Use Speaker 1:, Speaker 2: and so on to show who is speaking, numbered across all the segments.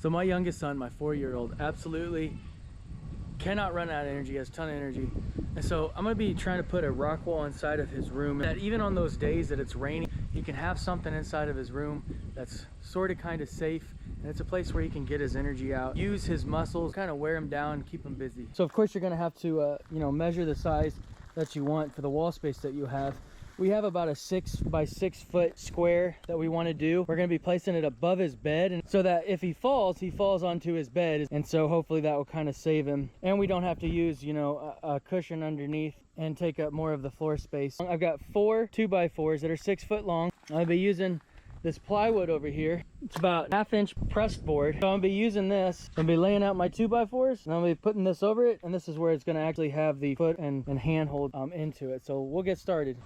Speaker 1: So my youngest son, my 4-year-old, absolutely cannot run out of energy, has a ton of energy. And so I'm gonna be trying to put a rock wall inside of his room that even on those days that it's raining, he can have something inside of his room that's sort of kind of safe. And it's a place where he can get his energy out, use his muscles, kind of wear him down, keep him busy. So of course you're gonna have to, measure the size that you want for the wall space that you have. We have about a 6 by 6 foot square that we want to do. We're going to be placing it above his bed, and so that if he falls onto his bed, and so hopefully that will kind of save him, and we don't have to use, a cushion underneath and take up more of the floor space. I've got 4 2x4s that are 6 foot long. I'll be using this plywood over here. It's about 1/2 inch pressed board. So I'm gonna be using this. I'm gonna be laying out my 2x4s, and I'm gonna be putting this over it, and this is where it's gonna actually have the foot and handhold into it. So we'll get started.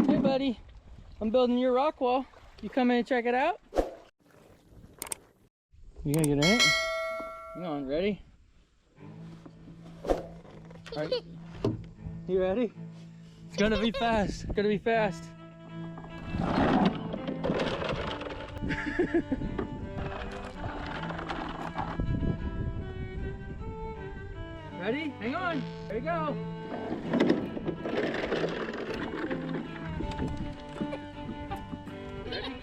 Speaker 1: Hey buddy, I'm building your rock wall. You come in and check it out? You gonna get in it? Come on, ready? All right. You ready? It's gonna be fast. It's gonna be fast. Ready? Hang on. There you go. Ready?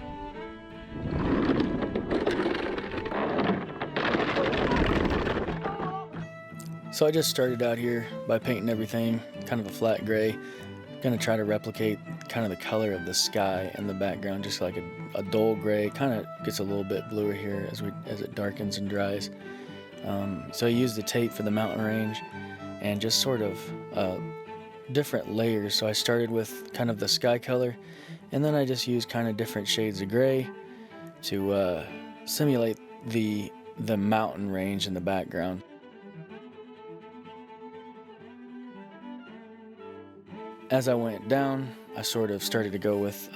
Speaker 1: So I just started out here by painting everything kind of a flat gray. Gonna try to replicate kind of the color of the sky in the background, just like a dull gray. Kind of gets a little bit bluer here as it darkens and dries. So I used the tape for the mountain range and just sort of different layers. So I started with kind of the sky color, and then I just used kind of different shades of gray to simulate the mountain range in the background. As I went down, I sort of started to go with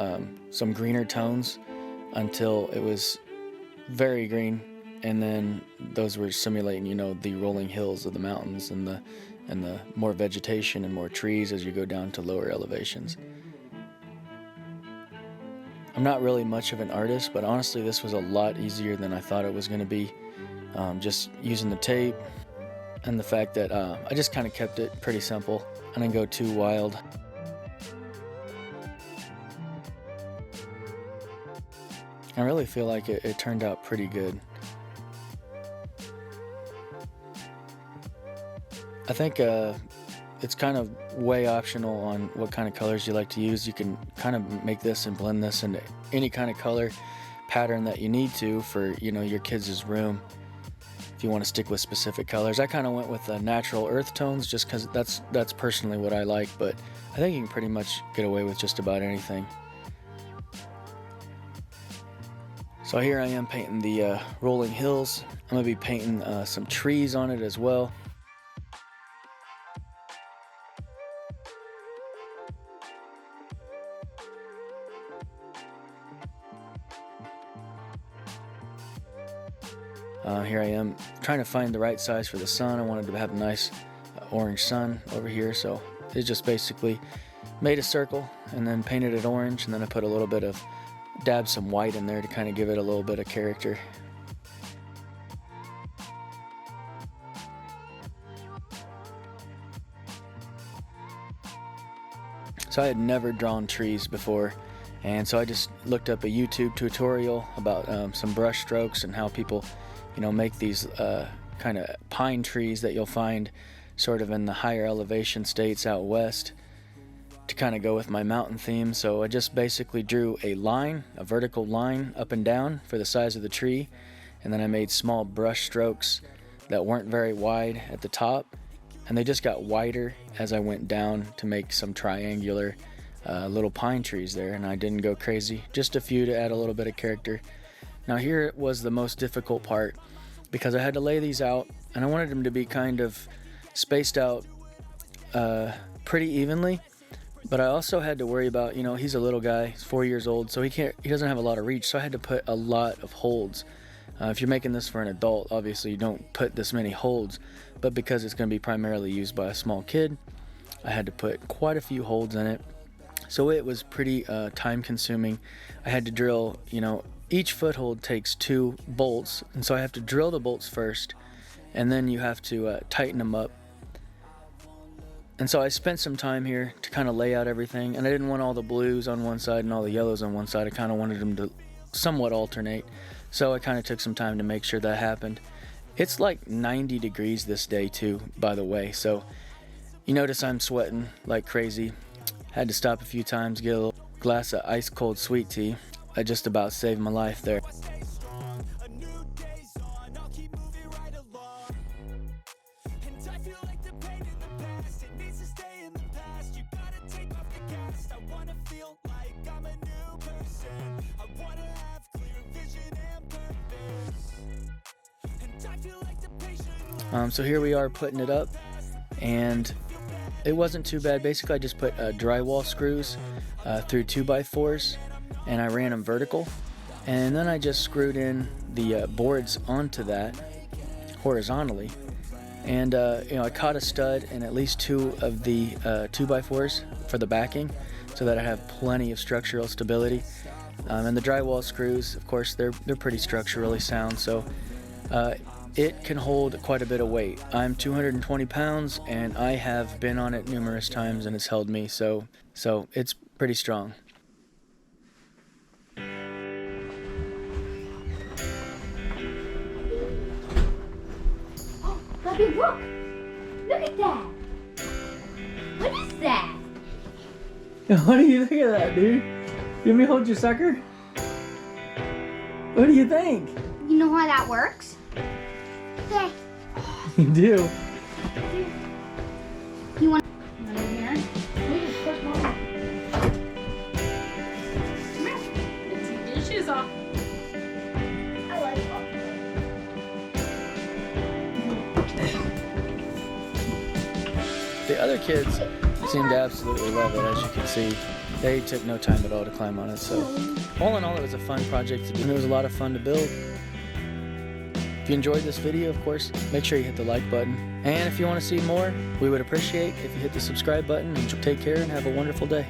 Speaker 1: some greener tones until it was very green, and then those were simulating, the rolling hills of the mountains and the more vegetation and more trees as you go down to lower elevations. I'm not really much of an artist, but honestly this was a lot easier than I thought it was going to be. Just using the tape and the fact that I just kind of kept it pretty simple. I didn't go too wild. I really feel like it turned out pretty good. I think it's kind of way optional on what kind of colors you like to use. You can kind of make this and blend this into any kind of color pattern that you need to for your kids' room. If you want to stick with specific colors, I kind of went with natural earth tones just because that's personally what I like, but I think you can pretty much get away with just about anything. So here I am painting the rolling hills. I'm gonna be painting some trees on it as well. Here I am trying to find the right size for the sun. I wanted to have a nice orange sun over here, so it just basically made a circle and then painted it orange, and then I put a little bit of dab some white in there to kind of give it a little bit of character. So I had never drawn trees before, and so I just looked up a YouTube tutorial about some brush strokes and how people make these kind of pine trees that you'll find sort of in the higher elevation states out west, to kind of go with my mountain theme. So I just basically drew a vertical line up and down for the size of the tree, and then I made small brush strokes that weren't very wide at the top, and they just got wider as I went down to make some triangular little pine trees there, and I didn't go crazy, just a few to add a little bit of character. Now here was the most difficult part, because I had to lay these out and I wanted them to be kind of spaced out pretty evenly. But I also had to worry about, he's a little guy, he's 4 years old, so he doesn't have a lot of reach, so I had to put a lot of holds. If you're making this for an adult, obviously you don't put this many holds, but because it's going to be primarily used by a small kid, I had to put quite a few holds in it. So it was pretty time consuming. I had to drill, each foothold takes 2 bolts, and so I have to drill the bolts first, and then you have to tighten them up. And so I spent some time here to kind of lay out everything, and I didn't want all the blues on one side and all the yellows on one side. I kind of wanted them to somewhat alternate, so I kind of took some time to make sure that happened. It's like 90 degrees this day too, by the way, so you notice I'm sweating like crazy. Had to stop a few times, get a little glass of ice cold sweet tea. I just about saved my life there. So here we are putting it up, and it wasn't too bad. Basically I just put drywall screws through 2x4s, and I ran them vertical, and then I just screwed in the boards onto that horizontally, and I caught a stud in at least 2 of the 2x4s for the backing, so that I have plenty of structural stability. And the drywall screws, of course, they're pretty structurally sound, so it can hold quite a bit of weight. I'm 220 pounds, and I have been on it numerous times, and it's held me, so it's pretty strong.
Speaker 2: Oh, Bobby, look! Look at that! What is that?
Speaker 1: What do you think of that, dude? You want me to hold your sucker? What do you think?
Speaker 2: You know how that works? Yeah.
Speaker 1: You do.
Speaker 2: You want over here? Push Mom. Come here.
Speaker 3: Take your shoes off.
Speaker 2: I like it.
Speaker 1: The other kids seem to absolutely love it, as you can see. They took no time at all to climb on it, so all in all, it was a fun project to do, and it was a lot of fun to build. If you enjoyed this video, of course, make sure you hit the like button. And if you want to see more, we would appreciate if you hit the subscribe button, and take care and have a wonderful day.